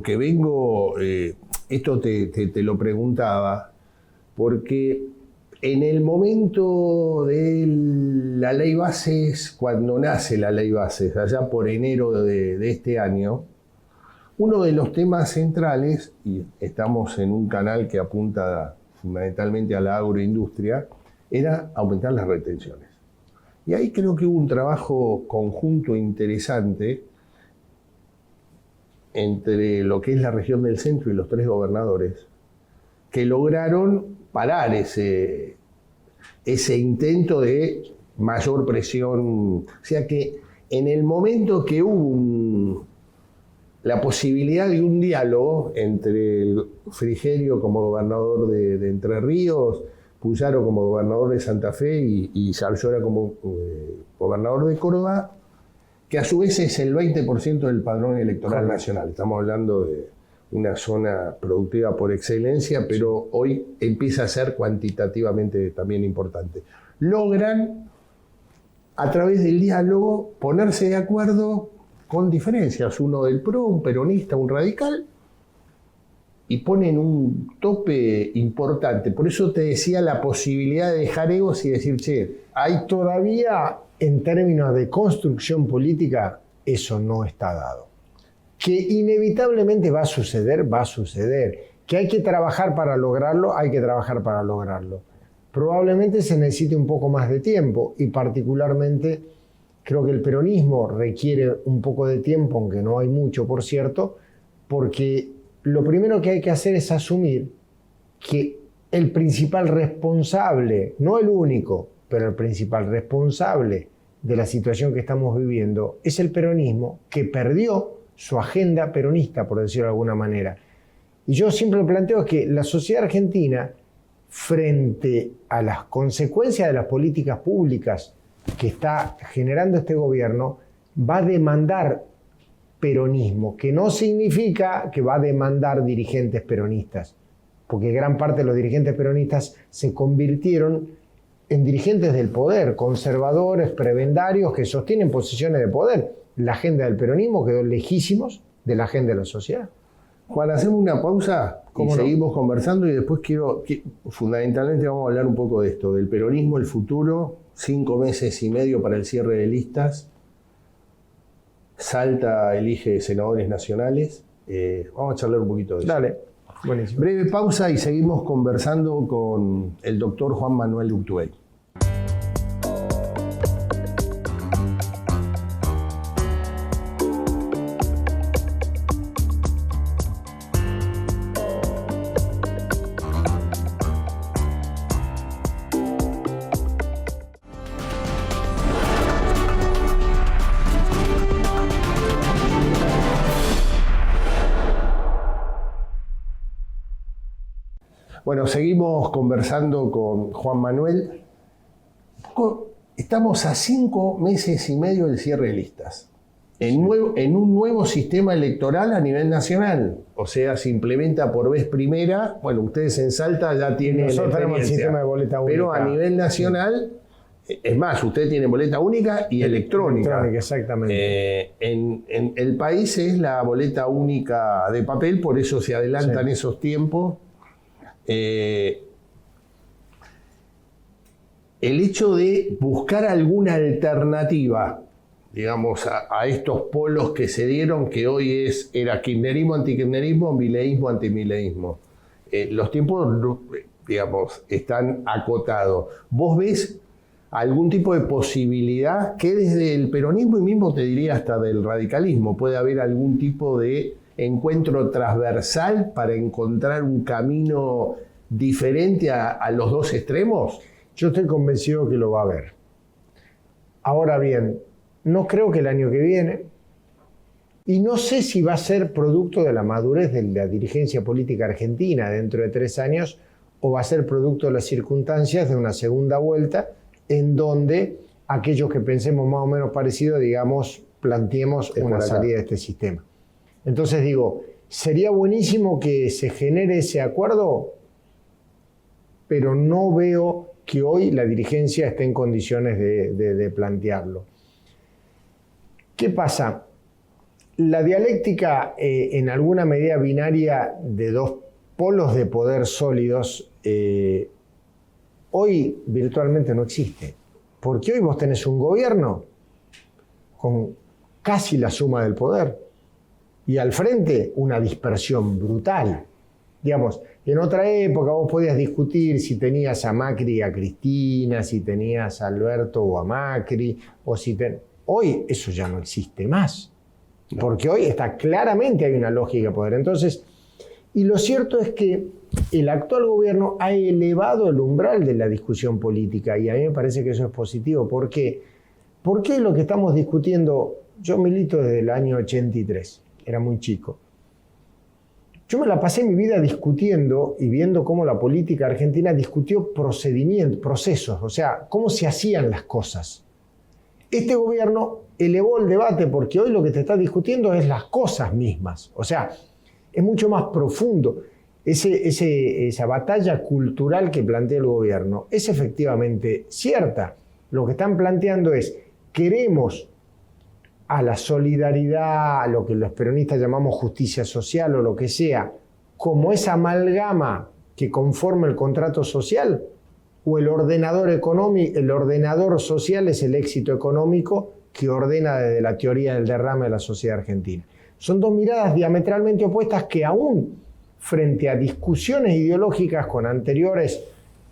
que vengo, esto te lo preguntaba, porque en el momento de la ley bases, cuando nace la ley bases, allá por enero de este año, uno de los temas centrales, y estamos en un canal que apunta fundamentalmente a la agroindustria, era aumentar las retenciones. Y ahí creo que hubo un trabajo conjunto interesante entre lo que es la región del centro y los 3 gobernadores, que lograron parar ese intento de mayor presión. O sea que en el momento que hubo la posibilidad de un diálogo entre el Frigerio como gobernador de Entre Ríos, Puyaro como gobernador de Santa Fe y Sarllora como gobernador de Córdoba, que a su vez es el 20% del padrón electoral nacional. Estamos hablando de una zona productiva por excelencia, pero hoy empieza a ser cuantitativamente también importante. Logran, a través del diálogo, ponerse de acuerdo con diferencias, uno del PRO, un peronista, un radical, y ponen un tope importante. Por eso te decía la posibilidad de dejar egos y decir, che, hay todavía, en términos de construcción política, eso no está dado. Que inevitablemente va a suceder, va a suceder. Que hay que trabajar para lograrlo, hay que trabajar para lograrlo. Probablemente se necesite un poco más de tiempo y particularmente creo que el peronismo requiere un poco de tiempo, aunque no hay mucho, por cierto, porque lo primero que hay que hacer es asumir que el principal responsable, no el único, pero el principal responsable de la situación que estamos viviendo es el peronismo, que perdió su agenda peronista, por decirlo de alguna manera. Y yo siempre planteo que la sociedad argentina, frente a las consecuencias de las políticas públicas que está generando este gobierno, va a demandar peronismo, que no significa que va a demandar dirigentes peronistas, porque gran parte de los dirigentes peronistas se convirtieron en dirigentes del poder, conservadores, prebendarios, que sostienen posiciones de poder. La agenda del peronismo quedó lejísimos de la agenda de la sociedad. Juan, hacemos una pausa y seguimos conversando y después fundamentalmente vamos a hablar un poco de esto, del peronismo, el futuro, 5 meses y medio para el cierre de listas. Salta elige senadores nacionales. Vamos a charlar un poquito de eso. Dale, buenísimo. Breve pausa y seguimos conversando con el doctor Juan Manuel Urtubey. Bueno, seguimos conversando con Juan Manuel. Estamos a 5 meses y medio del cierre de listas. En un nuevo sistema electoral a nivel nacional. O sea, se implementa por vez primera. Bueno, ustedes en Salta ya tienen Nosotros tenemos el sistema de boleta única. Pero a nivel nacional, es más, ustedes tienen boleta única y electrónica. Electrónica, exactamente. En el país es la boleta única de papel, por eso se adelantan esos tiempos. El hecho de buscar alguna alternativa, digamos, a estos polos que se dieron, que hoy era kirchnerismo, antikirchnerismo, mileísmo, antimileísmo. Los tiempos, digamos, están acotados. ¿Vos ves algún tipo de posibilidad que desde el peronismo y mismo te diría hasta del radicalismo puede haber algún tipo de encuentro transversal para encontrar un camino diferente a los dos extremos? Yo estoy convencido que lo va a haber. Ahora bien, no creo que el año que viene, y no sé si va a ser producto de la madurez de la dirigencia política argentina dentro de 3 años, o va a ser producto de las circunstancias de una segunda vuelta, en donde aquellos que pensemos más o menos parecido, digamos, planteemos una salida de este sistema. Entonces digo, sería buenísimo que se genere ese acuerdo, pero no veo que hoy la dirigencia esté en condiciones de plantearlo. ¿Qué pasa? La dialéctica en alguna medida binaria de 2 polos de poder sólidos hoy virtualmente no existe. Porque hoy vos tenés un gobierno con casi la suma del poder. Y al frente una dispersión brutal. Digamos, en otra época vos podías discutir si tenías a Macri y a Cristina, si tenías a Alberto o a Macri, o si hoy eso ya no existe más. Porque hoy está claramente hay una lógica de poder. Entonces, y lo cierto es que el actual gobierno ha elevado el umbral de la discusión política y a mí me parece que eso es positivo. ¿Por qué? Porque lo que estamos discutiendo, yo milito desde el año 83. Era muy chico. Yo me la pasé mi vida discutiendo y viendo cómo la política argentina discutió procesos, o sea, cómo se hacían las cosas. Este gobierno elevó el debate porque hoy lo que te está discutiendo es las cosas mismas. O sea, es mucho más profundo. Esa batalla cultural que plantea el gobierno es efectivamente cierta. Lo que están planteando es, queremos a la solidaridad, a lo que los peronistas llamamos justicia social o lo que sea, como esa amalgama que conforma el contrato social, o el ordenador económico, el ordenador social es el éxito económico que ordena desde la teoría del derrame de la sociedad argentina. Son 2 miradas diametralmente opuestas que aún frente a discusiones ideológicas con anteriores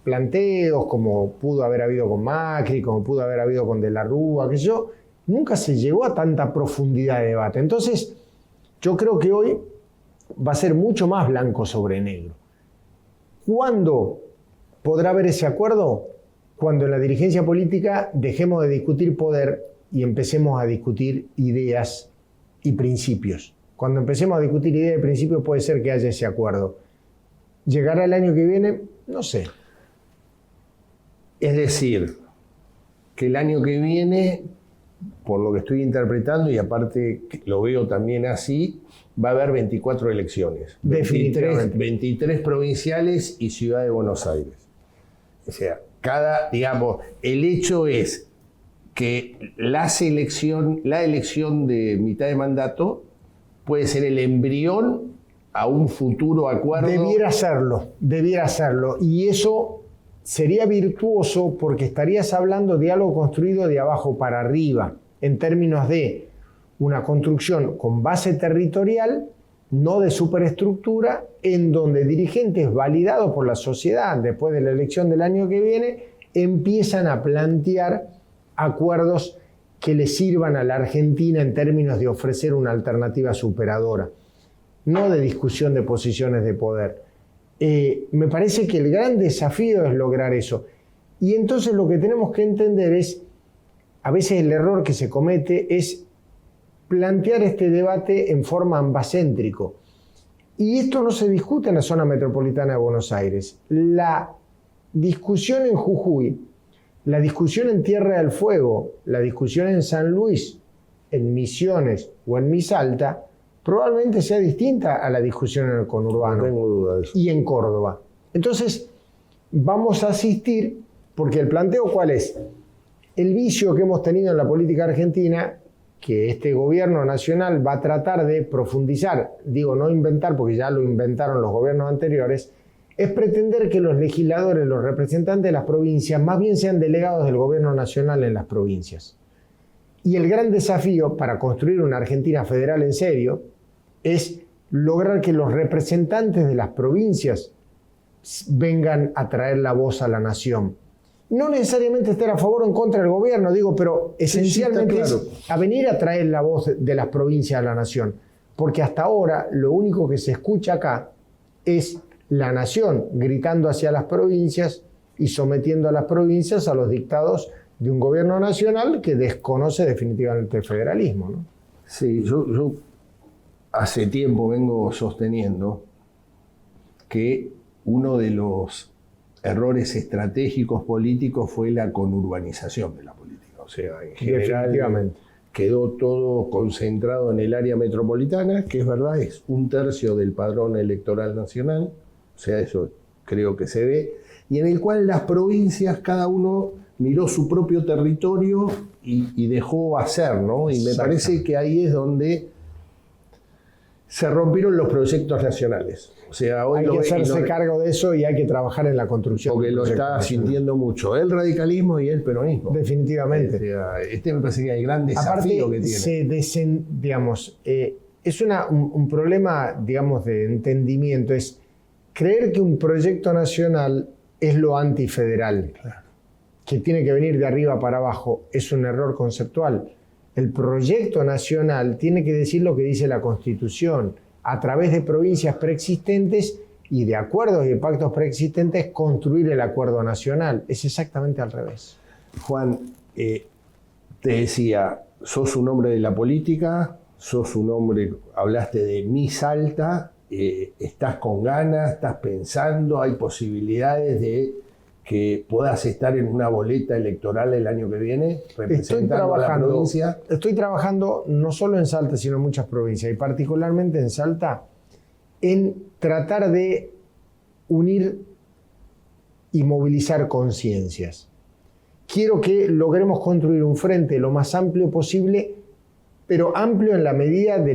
planteos, como pudo haber habido con Macri, como pudo haber habido con De la Rúa, qué sé yo, nunca se llegó a tanta profundidad de debate. Entonces, yo creo que hoy va a ser mucho más blanco sobre negro. ¿Cuándo podrá haber ese acuerdo? Cuando en la dirigencia política dejemos de discutir poder y empecemos a discutir ideas y principios. Cuando empecemos a discutir ideas y principios puede ser que haya ese acuerdo. ¿Llegará el año que viene? No sé. Es decir, que el año que viene, por lo que estoy interpretando, y aparte lo veo también así, va a haber 24 elecciones. Definitivamente. 23 provinciales y Ciudad de Buenos Aires. O sea, el hecho es que la elección de mitad de mandato puede ser el embrión a un futuro acuerdo. Debiera hacerlo. Y eso sería virtuoso porque estarías hablando de algo construido de abajo para arriba, en términos de una construcción con base territorial, no de superestructura, en donde dirigentes validados por la sociedad después de la elección del año que viene empiezan a plantear acuerdos que le sirvan a la Argentina en términos de ofrecer una alternativa superadora, no de discusión de posiciones de poder. Me parece que el gran desafío es lograr eso. Y entonces lo que tenemos que entender es, a veces el error que se comete es plantear este debate en forma ambacéntrico. Y esto no se discute en la zona metropolitana de Buenos Aires. La discusión en Jujuy, la discusión en Tierra del Fuego, la discusión en San Luis, en Misiones o en Misalta, probablemente sea distinta a la discusión en el conurbano. No tengo duda de eso. Y en Córdoba. Entonces, vamos a asistir, porque el planteo ¿cuál es? El vicio que hemos tenido en la política argentina, que este gobierno nacional va a tratar de profundizar, digo no inventar porque ya lo inventaron los gobiernos anteriores, es pretender que los legisladores, los representantes de las provincias, más bien sean delegados del gobierno nacional en las provincias. Y el gran desafío para construir una Argentina federal en serio es lograr que los representantes de las provincias vengan a traer la voz a la nación. No necesariamente estar a favor o en contra del gobierno, digo, pero esencialmente sí, claro, es a venir a traer la voz de las provincias a la nación. Porque hasta ahora lo único que se escucha acá es la nación gritando hacia las provincias y sometiendo a las provincias a los dictados de un gobierno nacional que desconoce definitivamente el federalismo, ¿no? Sí, yo hace tiempo vengo sosteniendo que uno de los errores estratégicos políticos fue la conurbanización de la política. O sea, en general quedó todo concentrado en el área metropolitana, que es verdad, es 1/3 del padrón electoral nacional, o sea, eso creo que se ve, y en el cual las provincias, cada uno miró su propio territorio y dejó hacer, ¿no? Y me parece que ahí es donde se rompieron los proyectos nacionales. O sea, hoy hay que hacerse cargo de eso y hay que trabajar en la construcción. Porque lo está sintiendo mucho el radicalismo y el peronismo. Definitivamente. O sea, me parece que hay gran desafío aparte, que tiene. Es un problema, digamos, de entendimiento. Es creer que un proyecto nacional es lo antifederal, que tiene que venir de arriba para abajo. Es un error conceptual. El proyecto nacional tiene que decir lo que dice la Constitución, a través de provincias preexistentes y de acuerdos y de pactos preexistentes construir el acuerdo nacional. Es exactamente al revés. Juan, te decía, sos un hombre de la política, sos un hombre, hablaste de Misalta, estás con ganas, estás pensando, hay posibilidades de que puedas estar en una boleta electoral el año que viene representando a la provincia. Estoy trabajando no solo en Salta, sino en muchas provincias, y particularmente en Salta, en tratar de unir y movilizar conciencias. Quiero que logremos construir un frente lo más amplio posible, pero amplio en la medida de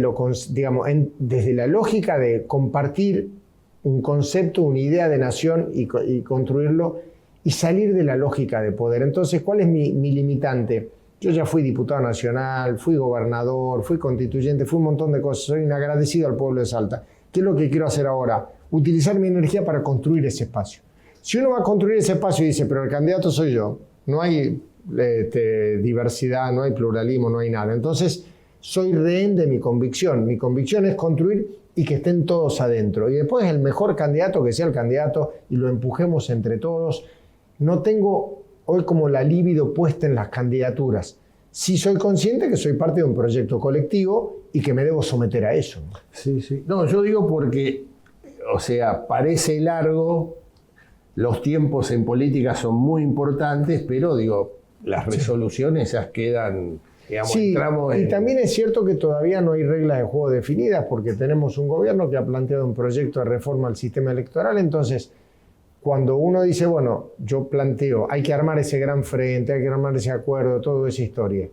desde la lógica de compartir un concepto, una idea de nación y construirlo, y salir de la lógica de poder. Entonces, ¿cuál es mi limitante? Yo ya fui diputado nacional, fui gobernador, fui constituyente, fui un montón de cosas. Soy un agradecido al pueblo de Salta. ¿Qué es lo que quiero hacer ahora? Utilizar mi energía para construir ese espacio. Si uno va a construir ese espacio y dice, pero el candidato soy yo, no hay diversidad, no hay pluralismo, no hay nada. Entonces, soy rehén de mi convicción. Mi convicción es construir y que estén todos adentro. Y después el mejor candidato que sea el candidato y lo empujemos entre todos. No tengo hoy como la libido puesta en las candidaturas. Sí soy consciente que soy parte de un proyecto colectivo y que me debo someter a eso. Sí, sí. No, yo digo porque, o sea, parece largo, los tiempos en política son muy importantes, pero digo, las resoluciones esas quedan, digamos, sí, entramos en... Y también es cierto que todavía no hay reglas de juego definidas porque tenemos un gobierno que ha planteado un proyecto de reforma al sistema electoral, entonces... Cuando uno dice, bueno, yo planteo, hay que armar ese gran frente, hay que armar ese acuerdo, toda esa historia.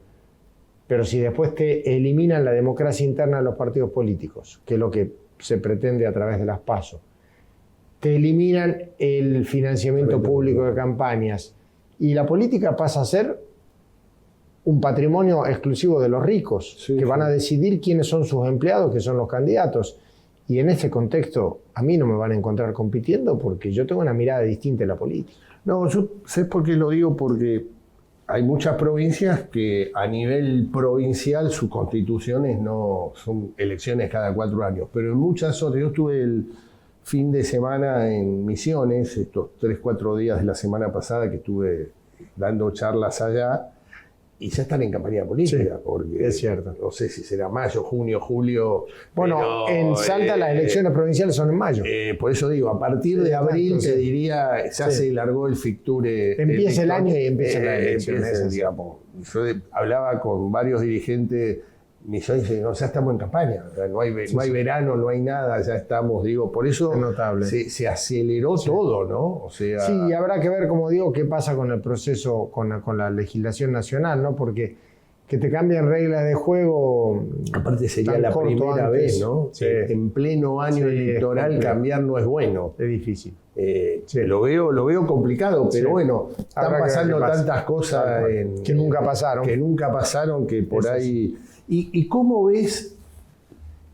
Pero si después te eliminan la democracia interna de los partidos políticos, que es lo que se pretende a través de las PASO. Te eliminan el financiamiento público de campañas y la política pasa a ser un patrimonio exclusivo de los ricos, que van a decidir quiénes son sus empleados, que son los candidatos. Y en este contexto a mí no me van a encontrar compitiendo porque yo tengo una mirada distinta en la política. No, yo sé por qué lo digo, porque hay muchas provincias que a nivel provincial sus constituciones no son elecciones cada 4 años, pero en muchas otras, yo estuve el fin de semana en Misiones, estos 3-4 días de la semana pasada que estuve dando charlas allá, y ya están en campaña política, porque es cierto. No sé si será mayo, junio, julio. Bueno, pero, en Salta las elecciones provinciales son en mayo. Por eso digo, a partir de abril te diría, ya se largó el ficture. Empieza el año y empiezan las elecciones. Digamos. Yo hablaba con varios dirigentes Misiones y no, ya estamos en campaña, no hay verano, no hay nada, ya estamos, digo, por eso se aceleró todo, ¿no? O sea, sí, habrá que ver, como digo, qué pasa con el proceso, con la legislación nacional, ¿no? Porque que te cambien reglas de juego. Aparte sería la primera vez, ¿no? Sí. En pleno año electoral cambiar no es bueno. Es difícil. Lo veo complicado, pero bueno, están pasando tantas cosas que nunca pasaron. Que por ahí. ¿Y cómo ves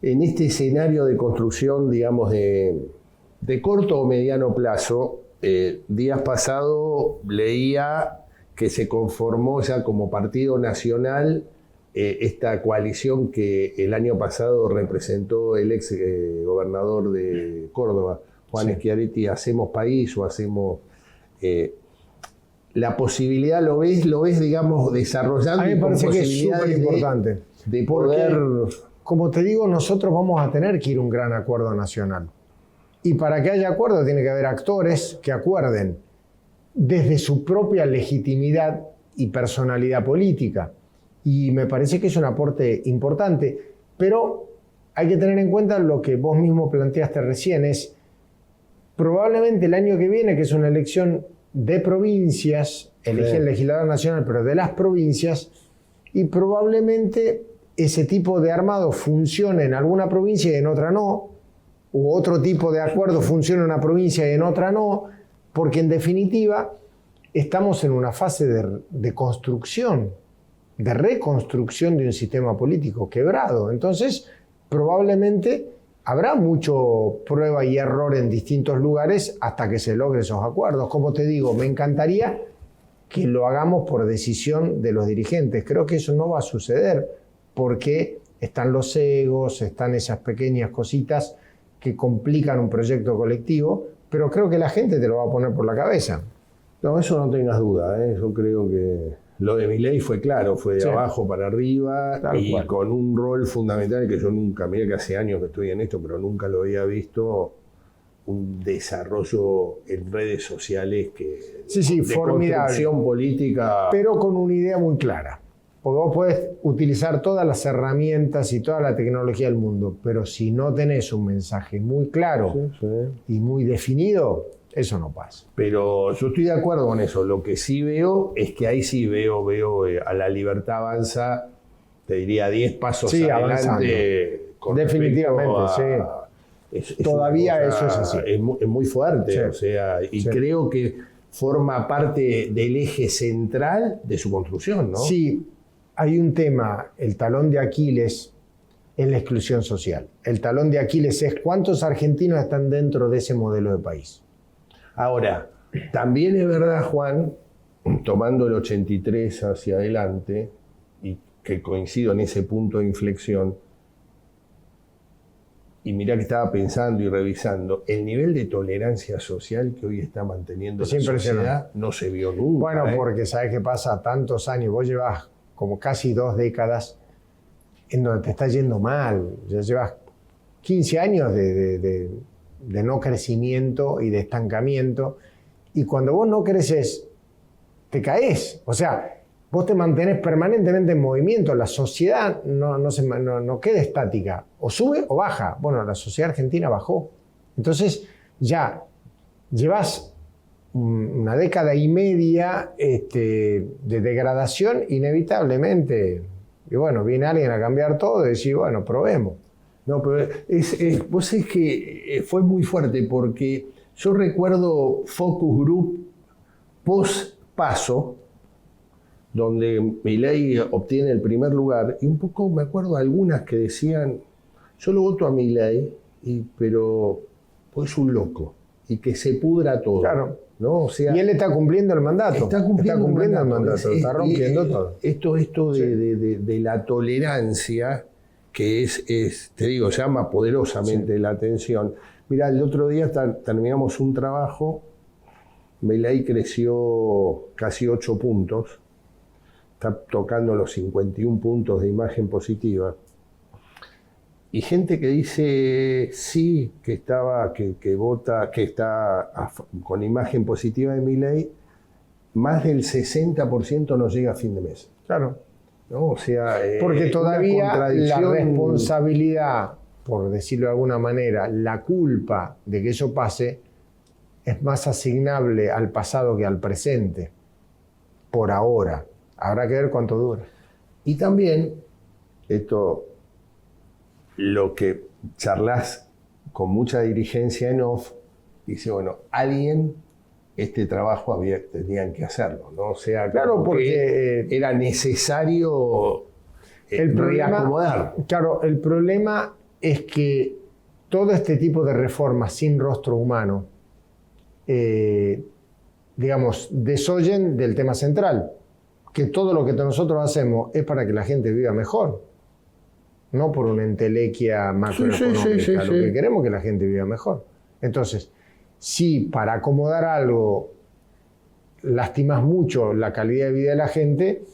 en este escenario de construcción, digamos, de corto o mediano plazo? Días pasados leía que se conformó ya como partido nacional esta coalición que el año pasado representó el ex gobernador de Córdoba, Juan Schiaretti, Hacemos País o Hacemos... la posibilidad, ¿lo ves, digamos, desarrollando? A mí me parece que es súper importante. De poder... Porque, como te digo, nosotros vamos a tener que ir a un gran acuerdo nacional. Y para que haya acuerdo tiene que haber actores que acuerden desde su propia legitimidad y personalidad política. Y me parece que es un aporte importante. Pero hay que tener en cuenta lo que vos mismo planteaste recién, es probablemente el año que viene, que es una elección de provincias, elige el legislador nacional, pero de las provincias, y probablemente ese tipo de armado funcione en alguna provincia y en otra no, u otro tipo de acuerdo funcione en una provincia y en otra no, porque en definitiva estamos en una fase de construcción, de reconstrucción de un sistema político quebrado. Entonces, probablemente habrá mucho prueba y error en distintos lugares hasta que se logren esos acuerdos. Como te digo, me encantaría que lo hagamos por decisión de los dirigentes. Creo que eso no va a suceder porque están los egos, están esas pequeñas cositas que complican un proyecto colectivo, pero creo que la gente te lo va a poner por la cabeza. No, eso no tengas duda, ¿eh? Yo creo que lo de Milei fue claro, fue de abajo para arriba y con un rol fundamental que yo nunca, mira que hace años que estoy en esto, pero nunca lo había visto, un desarrollo en redes sociales que de construcción política. Pero con una idea muy clara. Porque vos podés utilizar todas las herramientas y toda la tecnología del mundo, pero si no tenés un mensaje muy claro y muy definido, eso no pasa. Pero yo estoy de acuerdo con eso. Lo que sí veo es que ahí sí veo a La Libertad Avanza, te diría 10 pasos adelante. Definitivamente, todavía eso es así. Es muy fuerte, o sea, y creo que forma parte del eje central de su construcción, ¿no? Sí, hay un tema, el talón de Aquiles es la exclusión social. El talón de Aquiles es cuántos argentinos están dentro de ese modelo de país. Ahora, también es verdad, Juan, tomando el 83 hacia adelante, y que coincido en ese punto de inflexión, y mirá que estaba pensando y revisando, el nivel de tolerancia social que hoy está manteniendo la sociedad no se vio nunca. Bueno, porque ¿sabes qué pasa? Tantos años, vos llevas como casi 2 décadas en donde te está yendo mal. Ya llevas 15 años de no crecimiento y de estancamiento, y cuando vos no creces, te caes. O sea, vos te mantenés permanentemente en movimiento. La sociedad no queda estática. O sube o baja. Bueno, la sociedad argentina bajó. Entonces, ya llevas una década y media de degradación inevitablemente. Y bueno, viene alguien a cambiar todo y decir, bueno, probemos. No, pero vos sabés que fue muy fuerte porque yo recuerdo Focus Group post-paso, donde Milei obtiene el primer lugar, y un poco me acuerdo algunas que decían, yo lo voto a Milei, pero pues es un loco, y que se pudra todo. Claro. ¿no? O sea, y él está cumpliendo el mandato. Está cumpliendo el mandato. Está rompiendo todo. Esto Sí. de la tolerancia, que te digo, llama poderosamente la atención. Mirá, el otro día terminamos un trabajo, Milei creció casi 8 puntos, está tocando los 51 puntos de imagen positiva. Y gente que dice sí, que vota, que está con imagen positiva de Milei, más del 60% no llega a fin de mes. Claro. ¿No? O sea, porque todavía la contradicción. responsabilidad, por decirlo de alguna manera, la culpa de que eso pase, es más asignable al pasado que al presente. Por ahora. Habrá que ver cuánto dura. Y también, lo que charlas con mucha dirigencia en off, dice, bueno, alguien este trabajo tenían que hacerlo, ¿no? O sea, claro, porque era necesario reacomodar. Claro, el problema es que todo este tipo de reformas sin rostro humano, digamos, desoyen del tema central, que todo lo que nosotros hacemos es para que la gente viva mejor. No por una entelequia macroeconómica. Sí. Lo que queremos es que la gente viva mejor. Entonces, si para acomodar algo lastimas mucho la calidad de vida de la gente,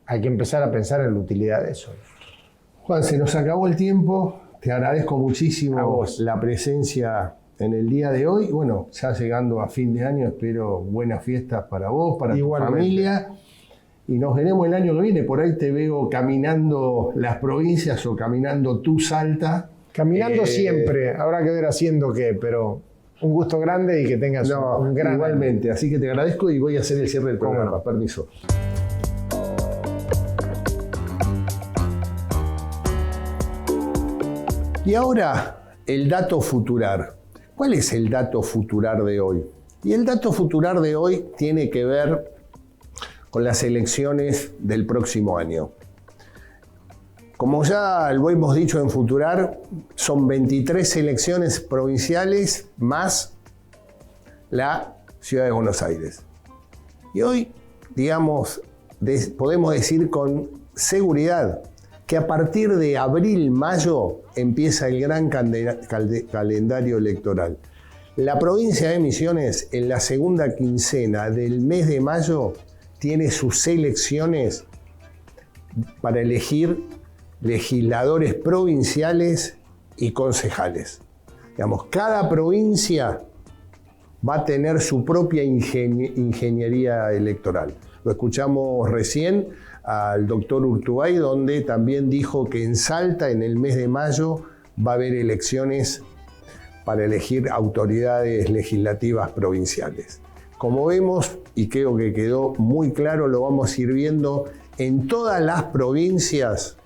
hay que empezar a pensar en la utilidad de eso. Juan, se nos acabó el tiempo. Te agradezco muchísimo a vos la presencia en el día de hoy. Bueno, ya llegando a fin de año, espero buenas fiestas para vos, para tu familia. Y nos veremos el año que viene. Por ahí te veo caminando las provincias o caminando tu Salta. Caminando siempre. Habrá que ver haciendo qué, pero un gusto grande y que tengas un gran igualmente. Así que te agradezco y voy a hacer el cierre del programa. No. Permiso. Y ahora, el dato futurar. ¿Cuál es el dato futurar de hoy? Y el dato futurar de hoy tiene que ver con las elecciones del próximo año. Como ya lo hemos dicho en Futurar, son 23 elecciones provinciales más la Ciudad de Buenos Aires. Y hoy, digamos, podemos decir con seguridad que a partir de abril-mayo empieza el gran calendario electoral. La provincia de Misiones, en la segunda quincena del mes de mayo, tiene sus elecciones para elegir legisladores provinciales y concejales. Digamos, cada provincia va a tener su propia ingeniería electoral. Lo escuchamos recién al doctor Urtubey, donde también dijo que en Salta, en el mes de mayo, va a haber elecciones para elegir autoridades legislativas provinciales. Como vemos, y creo que quedó muy claro, lo vamos a ir viendo en todas las provincias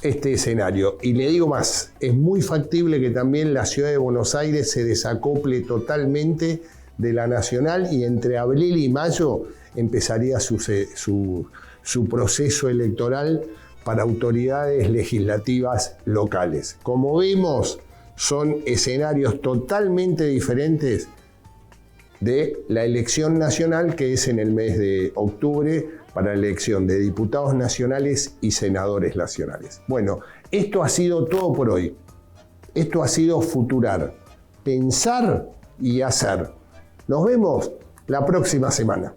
este escenario. Y le digo más, es muy factible que también la Ciudad de Buenos Aires se desacople totalmente de la nacional y entre abril y mayo empezaría su proceso electoral para autoridades legislativas locales. Como vemos, son escenarios totalmente diferentes de la elección nacional, que es en el mes de octubre para la elección de diputados nacionales y senadores nacionales. Bueno, esto ha sido todo por hoy. Esto ha sido Futurar. Pensar y hacer. Nos vemos la próxima semana.